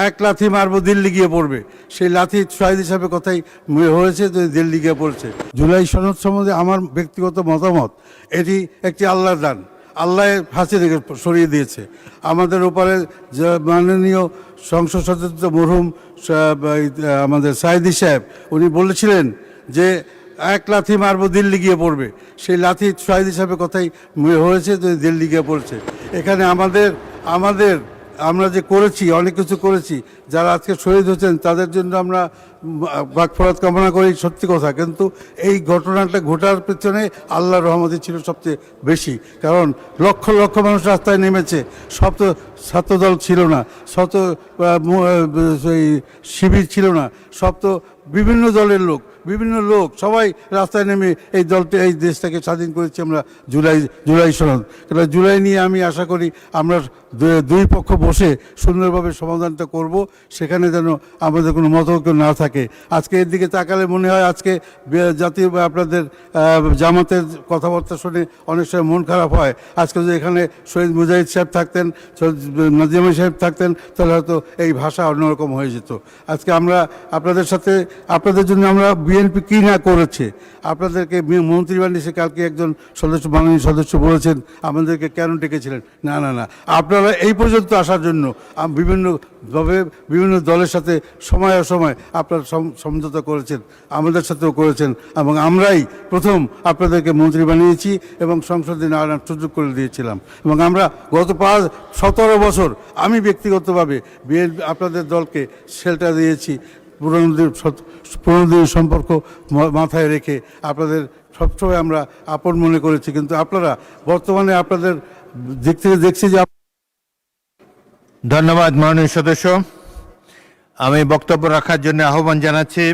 এক লাথি মারবো দিল্লি গিয়ে পড়বে, সেই লাথি শহীদ হিসাবে কথাই হয়েছে, দিল্লি গিয়ে পড়ছে। জুলাই সনদ সম্বন্ধে আমার ব্যক্তিগত মতামত, এটি একটি আল্লাহর দান। আল্লাহ হাসি রেখে সরিয়ে দিয়েছে আমাদের উপরে। মাননীয় সংসদ সদস্য মরহুম আমাদের সাইদি সাহেব, উনি বলেছিলেন যে এক লাথি মারবো দিল্লি গিয়ে পড়বে, সেই লাথি শহীদ হিসাবে কথাই হয়েছে, দিল্লি গিয়ে পড়ছে। এখানে আমরা যে করেছি, অনেক কিছু করেছি, যারা আজকে শহীদ হচ্ছেন তাদের জন্য আমরা মাগফিরাত কামনা করি, সত্যি কথা। কিন্তু এই ঘটনাটা ঘটার পেছনে আল্লাহর রহমতই ছিল সবচেয়ে বেশি, কারণ লক্ষ লক্ষ মানুষ রাস্তায় নেমেছে। সব তো ছাত্রদল ছিল না, শত শিবির ছিল না, সব তো বিভিন্ন দলের লোক, বিভিন্ন লোক সবাই রাস্তায় নেমে এই দলটি, এই দেশটাকে স্বাধীন করেছি আমরা। জুলাই সনদ, কারণ জুলাই নিয়ে আমি আশা করি আমরা দুই পক্ষ বসে সুন্দরভাবে সমাধানটা করব, সেখানে যেন আমাদের কোনো মতৈক্য না থাকে। আজকে এর দিকে তাকালে মনে হয় আজকে জাতীয় আপনাদের জামাতের কথাবার্তা শুনে অনেক সময় মন খারাপ হয়। আজকে যদি এখানে শহীদ মুজাহিদ সাহেব থাকতেন, নাজিম সাহেব থাকতেন, তাহলে হয়তো এই ভাষা অন্যরকম হয়ে যেত। আজকে আমরা আপনাদের সাথে, আপনাদের জন্য আমরা বিএনপি কী না করেছে, আপনাদেরকে মন্ত্রী বানিয়েছে। কালকে একজন সদস্য, মাননীয় সদস্য বলেছেন আমাদেরকে কেন ডেকেছিলেন। না না না, আপনারা এই পর্যন্ত আসার জন্য বিভিন্নভাবে বিভিন্ন দলের সাথে সময় অসময় আপনারা সমঝোতা করেছেন, আমাদের সাথেও করেছেন, এবং আমরাই প্রথম আপনাদেরকে মন্ত্রী বানিয়েছি এবং সংসদে নানান সুযোগ করে দিয়েছিলাম। এবং আমরা গত 17 বছর আমি ব্যক্তিগতভাবে আপনাদের দলকে শেল্টার দিয়েছি, পুরনো দিনের সম্পর্ক মাথায় রেখে আপনাদের সবসময় আমরা আপন মনে করেছি। কিন্তু আপনারা বর্তমানে আপনাদের দিক থেকে দেখছি যে। ধন্যবাদ মাননীয় সদস্য। আমি বক্তব্য রাখার জন্য আহ্বান জানাচ্ছি